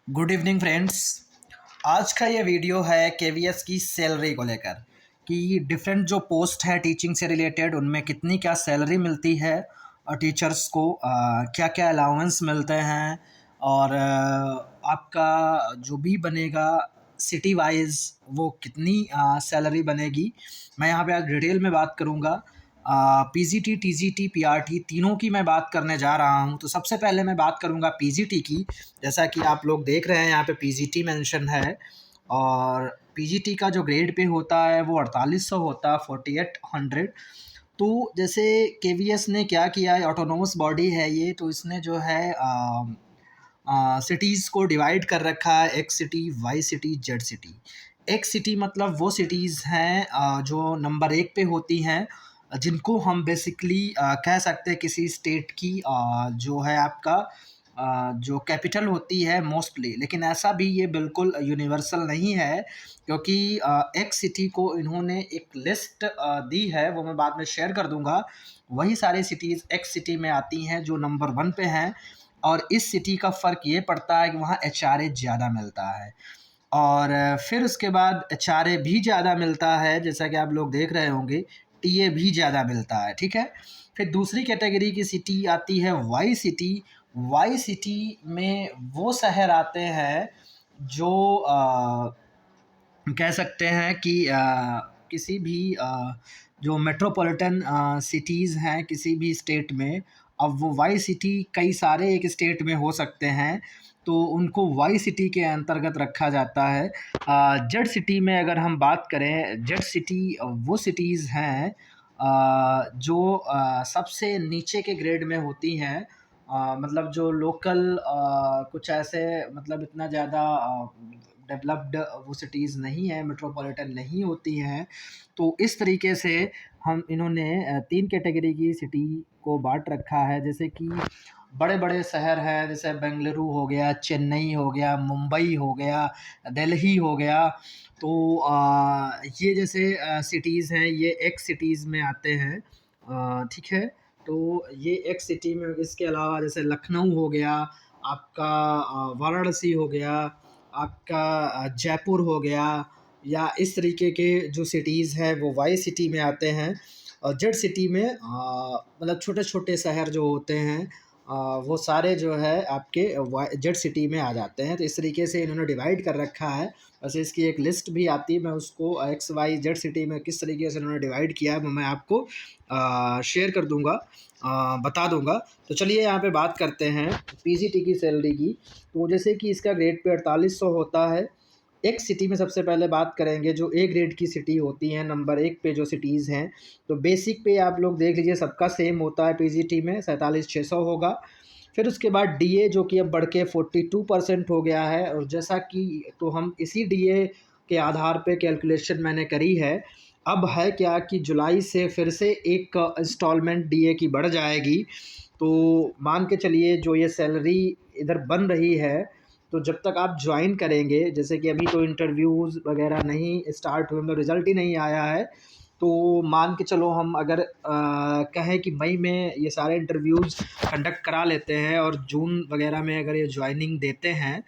Good evening friends. आज का ये वीडियो है केवीएस की सैलरी को लेकर कि डिफरेंट जो पोस्ट है टीचिंग से रिलेटेड उनमें कितनी क्या सैलरी मिलती है और टीचर्स को क्या क्या अलाउंस मिलते हैं और आपका जो भी बनेगा सिटी वाइज वो कितनी सैलरी बनेगी। मैं यहाँ पे आज डिटेल में बात करूँगा। पीजीटी, टीजीटी, पीआरटी तीनों की मैं बात करने जा रहा हूँ। तो सबसे पहले मैं बात करूँगा पीजीटी की। जैसा कि आप लोग देख रहे हैं यहाँ पे पीजीटी मेंशन है और पीजीटी का जो ग्रेड पे होता है वो 4800 होता है, 4800। तो जैसे केवीएस ने क्या किया है, ऑटोनोमस बॉडी है ये, तो इसने जो है सिटीज़ को डिवाइड कर रखा है, X city, Y city, Z city. X city मतलब वो सिटीज़ हैं जो नंबर एक पे होती हैं, जिनको हम बेसिकली कह सकते हैं किसी स्टेट की जो है आपका जो कैपिटल होती है मोस्टली। लेकिन ऐसा भी ये बिल्कुल यूनिवर्सल नहीं है, क्योंकि एक्स सिटी को इन्होंने एक लिस्ट दी है, वो मैं बाद में शेयर कर दूंगा। वही सारी सिटीज़ एक्स सिटी में आती हैं जो नंबर वन पे हैं। और इस सिटी का फ़र्क ये पड़ता है कि वहाँ एचआरए ज़्यादा मिलता है और फिर उसके बाद एचआरए भी ज़्यादा मिलता है, जैसा कि आप लोग देख रहे होंगे। टीए भी ज़्यादा मिलता है, ठीक है। फिर दूसरी कैटेगरी की सिटी आती है वाई सिटी। वाई सिटी में वो शहर आते हैं जो कह सकते हैं कि किसी भी जो मेट्रोपॉलिटन सिटीज़ हैं किसी भी स्टेट में। अब वो वाई सिटी कई सारे एक स्टेट में हो सकते हैं, तो उनको वाई सिटी के अंतर्गत रखा जाता है। जेड सिटी में अगर हम बात करें, जेड सिटी वो सिटीज़ हैं जो सबसे नीचे के ग्रेड में होती हैं। मतलब जो लोकल कुछ ऐसे, मतलब इतना ज़्यादा डेवलप्ड वो सिटीज़ नहीं है, मेट्रोपॉलिटन नहीं होती हैं। तो इस तरीके से हम इन्होंने तीन कैटेगरी की सिटी को बांट रखा है। जैसे कि बड़े बड़े शहर हैं, जैसे बेंगलुरु हो गया, चेन्नई हो गया, मुंबई हो गया, दिल्ली हो गया। तो ये जैसे सिटीज़ हैं, ये एक्स सिटीज़ में आते हैं, ठीक है। तो ये एक्स सिटी में, इसके अलावा जैसे लखनऊ हो गया आपका, वाराणसी हो गया आपका, जयपुर हो गया, या इस तरीके के जो सिटीज़ हैं वो वाई सिटी में आते हैं। और जेड सिटी में मतलब छोटे छोटे शहर जो होते हैं वो सारे जो है आपके जेड सिटी में आ जाते हैं। तो इस तरीके से इन्होंने डिवाइड कर रखा है। वैसे इसकी एक लिस्ट भी आती है, मैं उसको एक्स वाई जेड सिटी में किस तरीके से इन्होंने डिवाइड किया है वो मैं आपको शेयर कर दूंगा, बता दूंगा। तो चलिए यहाँ पे बात करते हैं पीजीटी की सैलरी की। तो जैसे कि इसका ग्रेड पे 4800 होता है। एक सिटी में सबसे पहले बात करेंगे जो ए ग्रेड की सिटी होती हैं, नंबर एक पे जो सिटीज़ हैं। तो बेसिक पे आप लोग देख लीजिए सबका सेम होता है, पीजीटी में 47,600 होगा। फिर उसके बाद डीए जो कि अब बढ़ के 42% हो गया है। और जैसा कि तो हम इसी डीए के आधार पे कैलकुलेशन मैंने करी है। अब है क्या कि जुलाई से फिर से एक इंस्टॉलमेंट डीए की बढ़ जाएगी। तो मान के चलिए जो ये सैलरी इधर बन रही है, तो जब तक आप ज्वाइन करेंगे, जैसे कि अभी तो इंटरव्यूज़ वगैरह नहीं स्टार्ट हुए, मतलब रिज़ल्ट ही नहीं आया है। तो मान के चलो हम अगर कहें कि मई में ये सारे इंटरव्यूज़ कंडक्ट करा लेते हैं और जून वगैरह में अगर ये ज्वाइनिंग देते हैं,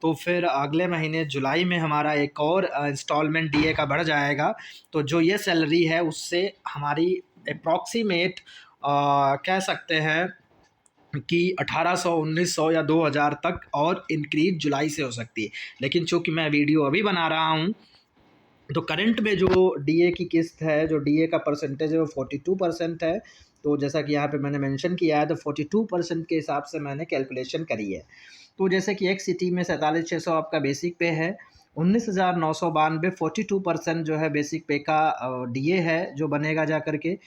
तो फिर अगले महीने जुलाई में हमारा एक और इंस्टॉलमेंट डीए का बढ़ जाएगा। तो जो ये सैलरी है उससे हमारी अप्रॉक्सीमेट कह सकते हैं कि 1800, 1900 या 2000 तक और इंक्रीज जुलाई से हो सकती है। लेकिन चूंकि मैं वीडियो अभी बना रहा हूँ, तो करंट में जो डीए की किस्त है, जो डीए का परसेंटेज है वो 42% है। तो जैसा कि यहाँ पे मैंने मेंशन किया है, तो 42% के हिसाब से मैंने कैलकुलेशन करी है। तो जैसे कि एक सिटी में 47,600 आपका बेसिक पे है, 19,992 42% जो है बेसिक पे का डीए है जो बनेगा जा करके।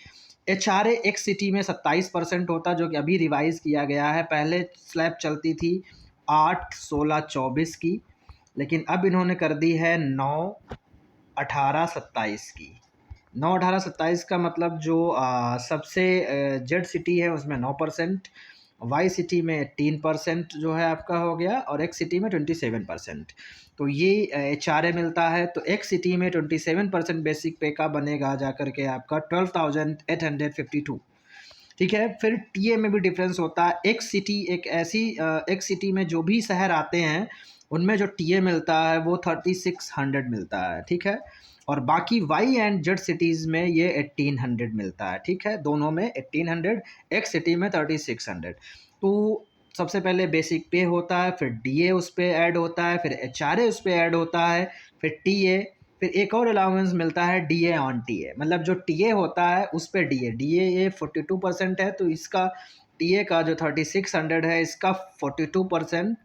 एचआरए एक सिटी में 27% होता, जो कि अभी रिवाइज किया गया है। पहले स्लैब चलती थी 8, 16, 24 की, लेकिन अब इन्होंने कर दी है 9, 18, 27 की। 9, 18, 27 का मतलब जो सबसे जेड सिटी है उसमें 9%, वाई सिटी में 3% जो है आपका हो गया, और एक्स सिटी में 27%। तो ये एच आर ए मिलता है। तो एक्स सिटी में 27% बेसिक पे का बनेगा जा करके आपका 12,852, ठीक है। फिर टीए में भी डिफरेंस होता है। एक सिटी एक ऐसी एक सिटी में जो भी शहर आते हैं उनमें जो टीए मिलता है वो 3600 मिलता है, ठीक है। और बाकी वाई एंड जेड सिटीज़ में ये 1800 मिलता है, ठीक है। दोनों में 1800, एक सिटी में 3600। तो सबसे पहले बेसिक पे होता है, फिर डीए उस पे ऐड होता है, फिर एचआरए उस पे ऐड होता है, फिर टीए, फिर एक और अलाउंस मिलता है डीए ऑन टीए। मतलब जो टीए होता है उस पे डीए, डीए ये 42% है, तो इसका टीए का जो 3600 है इसका 42%,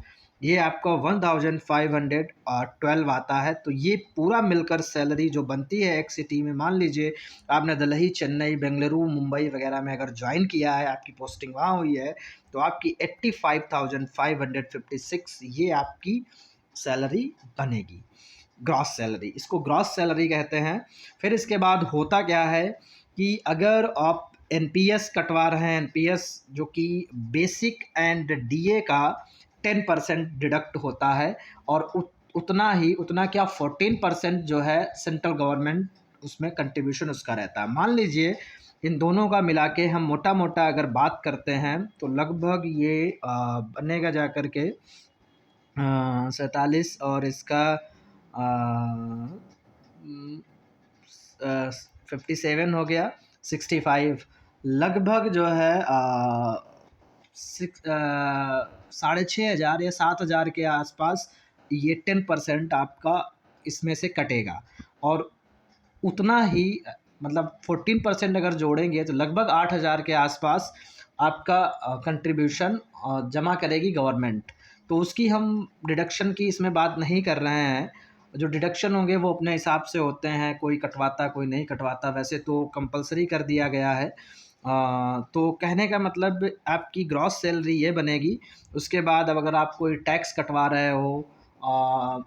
ये आपका 1512 आता है। तो ये पूरा मिलकर सैलरी जो बनती है एक सिटी में, मान लीजिए आपने दिल्ली, चेन्नई, बेंगलुरु, मुंबई वगैरह में अगर ज्वाइन किया है, आपकी पोस्टिंग वहाँ हुई है, तो आपकी 85,556 ये आपकी सैलरी बनेगी, ग्रॉस सैलरी। इसको ग्रॉस सैलरी कहते हैं। फिर इसके बाद होता क्या है कि अगर आप एनपीएस कटवा रहे हैं, एनपीएस जो कि बेसिक एंड डीए का 10% डिडक्ट होता है, और उतना क्या 14% जो है सेंट्रल गवर्नमेंट उसमें कंट्रीब्यूशन उसका रहता है। मान लीजिए इन दोनों का मिला के हम मोटा मोटा अगर बात करते हैं तो लगभग ये बनेगा जा कर के 47, और इसका 57 हो गया, 65 लगभग जो है 6,500 या 7,000 के आसपास ये 10% आपका इसमें से कटेगा। और उतना ही मतलब 14% अगर जोड़ेंगे तो लगभग 8,000 के आसपास आपका कंट्रीब्यूशन जमा करेगी गवर्नमेंट। तो उसकी हम डिडक्शन की इसमें बात नहीं कर रहे हैं। जो डिडक्शन होंगे वो अपने हिसाब से होते हैं, कोई कटवाता कोई नहीं कटवाता, वैसे तो कंपलसरी कर दिया गया है। तो कहने का मतलब आपकी ग्रॉस सैलरी ये बनेगी। उसके बाद अब अगर आप कोई टैक्स कटवा रहे हो,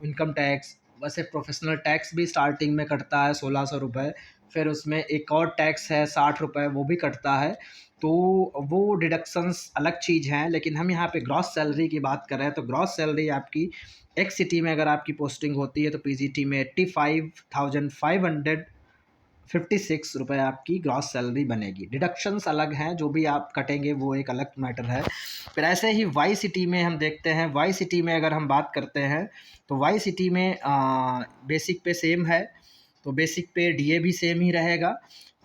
इनकम टैक्स, वैसे प्रोफेशनल टैक्स भी स्टार्टिंग में कटता है 1600 रुपये, फिर उसमें एक और टैक्स है 60 रुपये, वो भी कटता है। तो वो डिडक्शंस अलग चीज़ हैं, लेकिन हम यहाँ पे ग्रॉस सैलरी की बात कर रहे हैं। तो ग्रॉस सैलरी आपकी एक सिटी में अगर आपकी पोस्टिंग होती है तो पीजीटी में 85,556 रुपये आपकी ग्रॉस सैलरी बनेगी। डिडक्शंस अलग हैं, जो भी आप कटेंगे वो एक अलग मैटर है। फिर ऐसे ही वाई सिटी में हम देखते हैं, वाई सिटी में अगर हम बात करते हैं तो वाई सिटी में बेसिक पे सेम है, तो बेसिक पे डीए भी सेम ही रहेगा।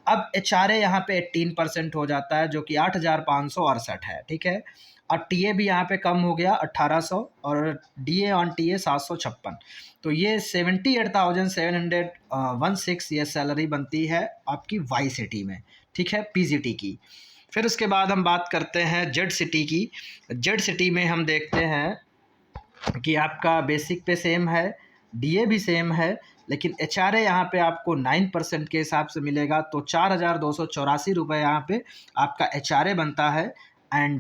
अब एचआरए यहाँ पे 18% हो जाता है, जो कि 8,568 है, ठीक है। और टीए भी यहाँ पे कम हो गया 1,800, और डीए ऑन टीए 756। तो ये 78,716 ये सैलरी बनती है आपकी वाई सिटी में, ठीक है, पीजीटी की। फिर उसके बाद हम बात करते हैं जेड सिटी की। जेड सिटी में हम देखते हैं कि आपका बेसिक पे सेम है, डीए भी सेम है, लेकिन एचआरए यहाँ पे आपको 9% के हिसाब से मिलेगा। तो 4,284 रुपये यहाँ पे आपका एचआरए बनता है, एंड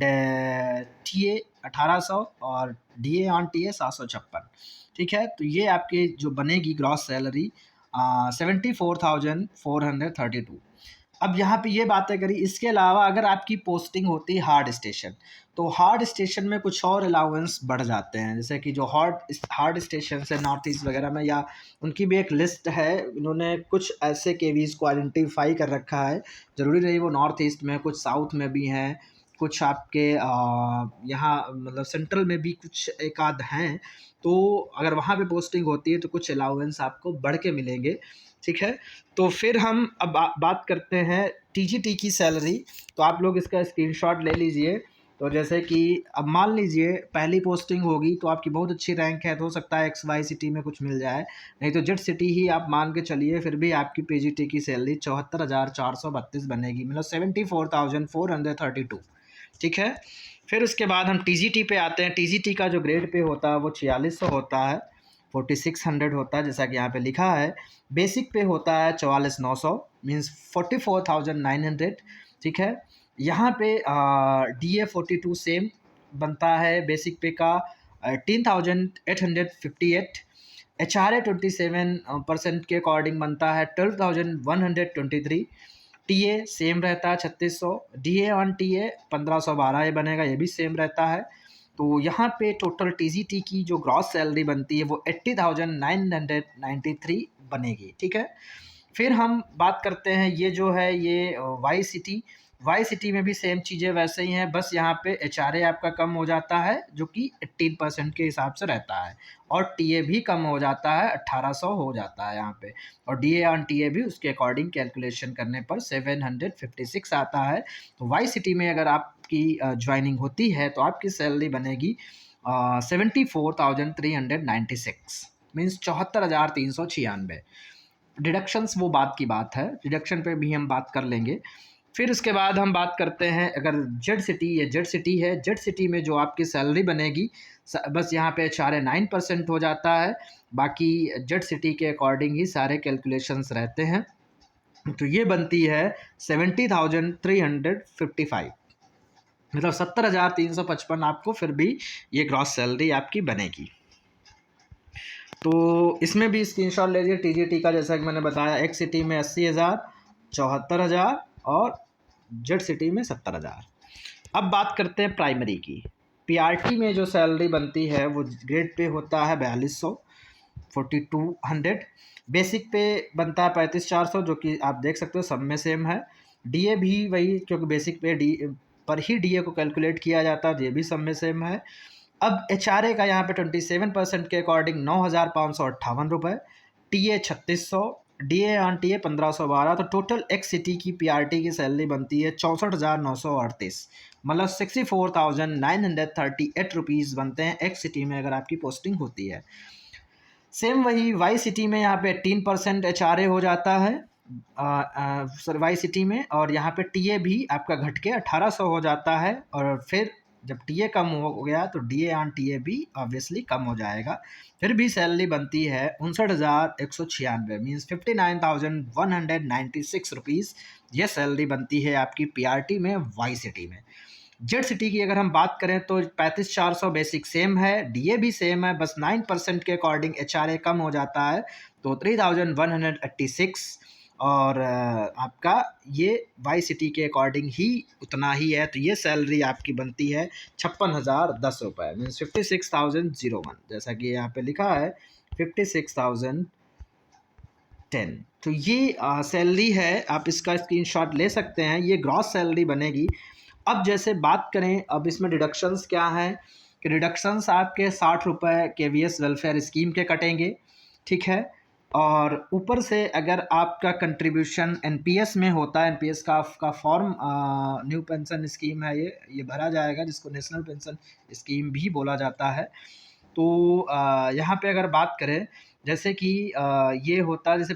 टीए 1,800 और डीए ऑन टीए 756, ठीक है। तो ये आपकी जो बनेगी ग्रॉस सैलरी 74,432। अब यहाँ पे ये बातें करी, इसके अलावा अगर आपकी पोस्टिंग होती है हार्ड स्टेशन, तो हार्ड स्टेशन में कुछ और अलाउंस बढ़ जाते हैं। जैसे कि जो हार्ड स्टेशन है नॉर्थ ईस्ट वगैरह में, या उनकी भी एक लिस्ट है, उन्होंने कुछ ऐसे केवीज़ को आइडेंटिफाई कर रखा है। ज़रूरी नहीं वो नॉर्थ ईस्ट में, कुछ साउथ में भी हैं, कुछ आपके यहाँ मतलब सेंट्रल में भी कुछ एक आध हैं। तो अगर वहाँ पे पोस्टिंग होती है तो कुछ अलाउंस आपको बढ़ के मिलेंगे, ठीक है। तो फिर हम अब बात करते हैं टीजीटी की सैलरी। तो आप लोग इसका स्क्रीनशॉट ले लीजिए। तो जैसे कि अब मान लीजिए पहली पोस्टिंग होगी तो आपकी बहुत अच्छी रैंक है, तो हो सकता है एक्स वाई सिटी में कुछ मिल जाए, नहीं तो जेड सिटी ही आप मान के चलिए, फिर भी आपकी पीजीटी की सैलरी 74,432 बनेगी, मतलब 74,432, ठीक है। फिर उसके बाद हम टीजीटी पे आते हैं। टीजीटी का जो ग्रेड पे होता है वो 4600 होता है, 4600 होता है, जैसा कि यहाँ पे लिखा है। बेसिक पे होता है 44,900, मीन्स 44,900, ठीक है। यहाँ पे DA 42 सेम बनता है, बेसिक पे का 18,858। HRA 27% के अकॉर्डिंग बनता है 12,123। टीए सेम रहता है 3600। डीए ऑन टीए 1512 ये बनेगा, ये भी सेम रहता है। तो यहाँ पे टोटल टीजीटी की जो ग्रॉस सैलरी बनती है वो 80,993 बनेगी, ठीक है। फिर हम बात करते हैं ये जो है ये वाई सिटी। वाई सिटी में भी सेम चीज़ें वैसे ही हैं, बस यहाँ पे एचआरए आपका कम हो जाता है जो कि 18% के हिसाब से रहता है, और टीए भी कम हो जाता है, 1800 हो जाता है यहाँ पे, और डीए ऑन टीए भी उसके अकॉर्डिंग कैलकुलेशन करने पर 756 आता है। तो वाई सिटी में अगर आपकी ज्वाइनिंग होती है तो आपकी सैलरी बनेगी 74,396, मीन्स 74,396। डिडक्शंस वो बात की बात है, डिडक्शन पे भी हम बात कर लेंगे। फिर उसके बाद हम बात करते हैं अगर जेड सिटी, ये जेड सिटी है, जेड सिटी में जो आपकी सैलरी बनेगी बस यहाँ पे 4.9% हो जाता है, बाकी जेड सिटी के अकॉर्डिंग ही सारे कैलकुलेशंस रहते हैं। तो ये बनती है 70,355, मतलब 70,355 आपको फिर भी ये ग्रॉस सैलरी आपकी बनेगी। तो इसमें भी स्क्रीनशॉट ले लीजिए टीजीटी का, जैसा कि मैंने बताया, एक्स सिटी में 80,000, 74,000 और जेड सिटी में 70,000। अब बात करते हैं प्राइमरी की। पीआरटी में जो सैलरी बनती है वो ग्रेड पे होता है 4200, 4200। बेसिक पे बनता है 35,400, जो कि आप देख सकते हो सब में सेम है। डीए भी वही, क्योंकि बेसिक पे डी पर ही डीए को कैलकुलेट किया जाता है, ये भी सब में सेम है। अब एचआरए का यहाँ पे 27% के अकॉर्डिंग 9,558 रुपये, टीए 3600, डीए ऑन टीए 1512। तो टोटल एक्स सिटी की पीआरटी की सैलरी बनती है 64,938, मतलब 64,938 रुपीज़ बनते हैं एक्स सिटी में अगर आपकी पोस्टिंग होती है। सेम वही वाई सिटी में यहाँ पे 18% एचआरए हो जाता है सर वाई सिटी में, और यहाँ पे टीए भी आपका घट के 1800 हो जाता है, और फिर जब टीए कम हो गया तो डीए ऑन टीए भी ऑब्वियसली कम हो जाएगा। फिर भी सैलरी बनती है 59,196, मीन्स 59,196 रुपीज़ ये सैलरी बनती है आपकी पीआरटी में वाई सिटी में। जेड सिटी की अगर हम बात करें तो 35,400 बेसिक सेम है, डीए भी सेम है, बस 9% के अकॉर्डिंग एचआरए कम हो जाता है, तो 3,186, और आपका ये वाई सिटी के अकॉर्डिंग ही उतना ही है। तो ये सैलरी आपकी बनती है 56,010 रुपये, मीन्स 56,001, जैसा कि यहाँ पे लिखा है 56,010। तो ये सैलरी है, आप इसका स्क्रीनशॉट ले सकते हैं, ये ग्रॉस सैलरी बनेगी। अब जैसे बात करें, अब इसमें डिडक्शंस क्या हैं कि डिडक्शंस आपके 60 रुपये केवीएस वेलफेयर स्कीम के कटेंगे, ठीक है, और ऊपर से अगर आपका कंट्रीब्यूशन एनपीएस में होता है, एनपीएस का फॉर्म न्यू पेंशन स्कीम है, ये भरा जाएगा, जिसको नेशनल पेंशन स्कीम भी बोला जाता है। तो यहाँ पे अगर बात करें, जैसे कि ये होता है, जैसे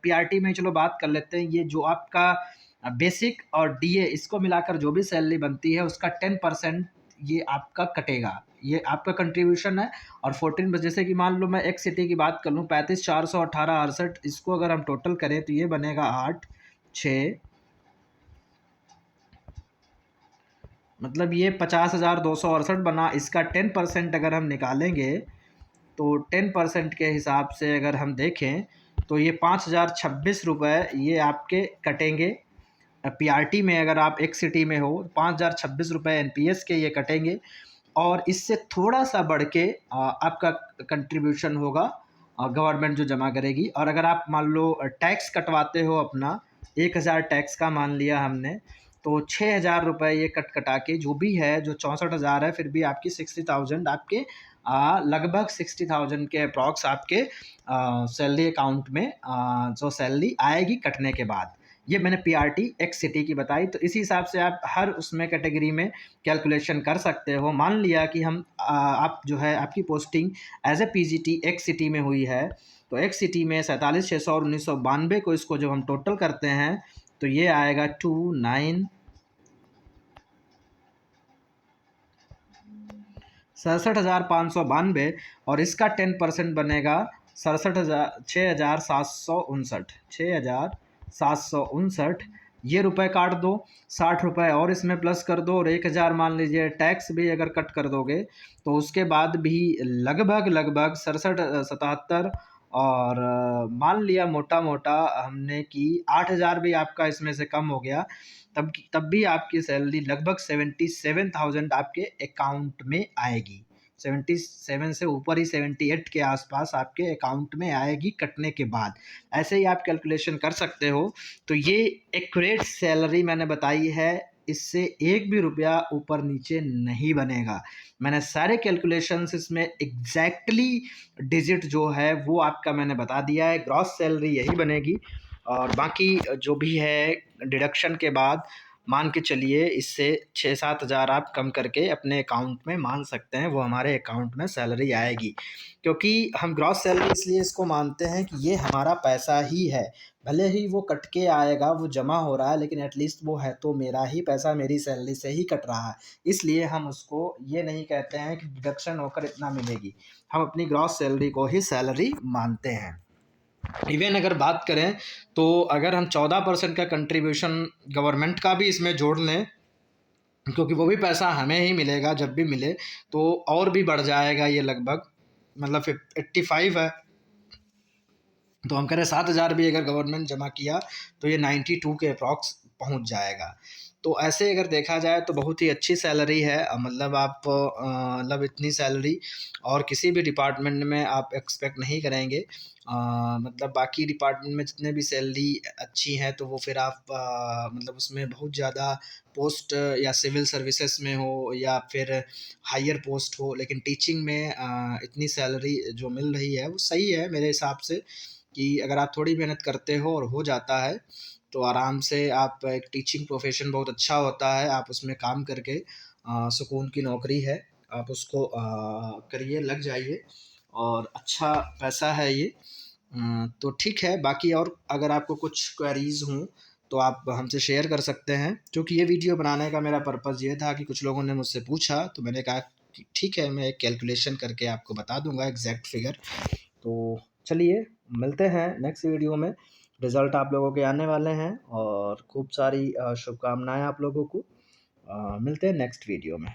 पीआरटी में चलो बात कर लेते हैं, ये जो आपका बेसिक और डीए इसको मिलाकर जो भी सैलरी बनती है उसका 10% ये आपका कटेगा, ये आपका कंट्रीब्यूशन है। और 14, जैसे कि मान लो मैं एक्स सिटी की बात कर लूँ, 35,400, 1868, इसको अगर हम टोटल करें तो ये बनेगा 8,6, मतलब ये 50,268 बना। इसका 10% अगर हम निकालेंगे तो 10% के हिसाब से अगर हम देखें तो ये 5,026 रुपये ये आपके कटेंगे। पीआरटी में अगर आप एक सिटी में हो 5,026 रुपये एनपीएस के ये कटेंगे, और इससे थोड़ा सा बढ़ के आपका कंट्रीब्यूशन होगा गवर्नमेंट जो जमा करेगी। और अगर आप मान लो टैक्स कटवाते हो अपना 1,000 टैक्स का मान लिया हमने, तो 6,000 रुपये ये कटा के जो भी है, जो 64,000 है, फिर भी आपकी 60,000 आपके लगभग 60,000 के अप्रॉक्स आपके सैलरी अकाउंट में जो सैलरी आएगी कटने के बाद। ये मैंने पीआरटी एक्स सिटी की बताई। तो इसी हिसाब से आप हर उसमें कैटेगरी में कैलकुलेशन कर सकते हो। मान लिया कि हम आप जो है आपकी posting as a PGT X city में हुई है, तो एक्स सिटी में 47,600 और 1992 को इसको जब हम टोटल करते हैं तो ये आएगा 67,592, और इसका 10% बनेगा 6,759, ये रुपए काट दो, 60 रुपये और इसमें प्लस कर दो, और 1,000 मान लीजिए टैक्स भी अगर कट कर दोगे तो उसके बाद भी लगभग 67-77, और मान लिया मोटा मोटा हमने कि 8,000 भी आपका इसमें से कम हो गया, तब भी आपकी सैलरी लगभग 77,000 आपके अकाउंट में आएगी। 77 से ऊपर ही 78 के आसपास आपके अकाउंट में आएगी कटने के बाद। ऐसे ही आप कैलकुलेशन कर सकते हो। तो ये एक्यूरेट सैलरी मैंने बताई है, इससे एक भी रुपया ऊपर नीचे नहीं बनेगा। मैंने सारे कैलकुलेशंस इसमें एग्जैक्टली डिजिट जो है वो आपका मैंने बता दिया है। ग्रॉस सैलरी यही बनेगी और बाकी जो भी है डिडक्शन के बाद मान के चलिए इससे 6-7 हज़ार आप कम करके अपने अकाउंट में मान सकते हैं, वो हमारे अकाउंट में सैलरी आएगी। क्योंकि हम ग्रॉस सैलरी इसलिए इसको मानते हैं कि ये हमारा पैसा ही है, भले ही वो कट के आएगा, वो जमा हो रहा है, लेकिन एटलीस्ट वो है तो मेरा ही पैसा, मेरी सैलरी से ही कट रहा है। इसलिए हम उसको ये नहीं कहते हैं कि डिडक्शन होकर इतना मिलेगी, हम अपनी ग्रॉस सैलरी को ही सैलरी मानते हैं। इवन अगर बात करें तो अगर हम 14% का कंट्रीब्यूशन गवर्नमेंट का भी इसमें जोड़ लें, क्योंकि वो भी पैसा हमें ही मिलेगा जब भी मिले, तो और भी बढ़ जाएगा ये लगभग, मतलब 85 है, तो हम कह रहे 7,000 भी अगर गवर्नमेंट जमा किया तो ये 92 के अप्रॉक्स पहुंच जाएगा। तो ऐसे अगर देखा जाए तो बहुत ही अच्छी सैलरी है, मतलब आप मतलब इतनी सैलरी और किसी भी डिपार्टमेंट में आप एक्सपेक्ट नहीं करेंगे। मतलब बाकी डिपार्टमेंट में जितने भी सैलरी अच्छी हैं तो वो फिर आप मतलब उसमें बहुत ज़्यादा पोस्ट या सिविल सर्विसेज में हो या फिर हायर पोस्ट हो, लेकिन टीचिंग में इतनी सैलरी जो मिल रही है वो सही है मेरे हिसाब से, कि अगर आप थोड़ी मेहनत करते हो और हो जाता है तो आराम से आप, एक टीचिंग प्रोफेशन बहुत अच्छा होता है, आप उसमें काम करके सुकून की नौकरी है, आप उसको करिए, लग जाइए और अच्छा पैसा है ये। तो ठीक है, बाकी और अगर आपको कुछ क्वेरीज़ हों तो आप हमसे शेयर कर सकते हैं। क्योंकि ये वीडियो बनाने का मेरा पर्पज़ ये था कि कुछ लोगों ने मुझसे पूछा तो मैंने कहा कि ठीक है, मैं एक कैलकुलेशन करके आपको बता दूंगा एग्जैक्ट फिगर। तो चलिए मिलते हैं नेक्स्ट वीडियो में, रिज़ल्ट आप लोगों के आने वाले हैं और खूब सारी शुभकामनाएं आप लोगों को। मिलते हैं नेक्स्ट वीडियो में।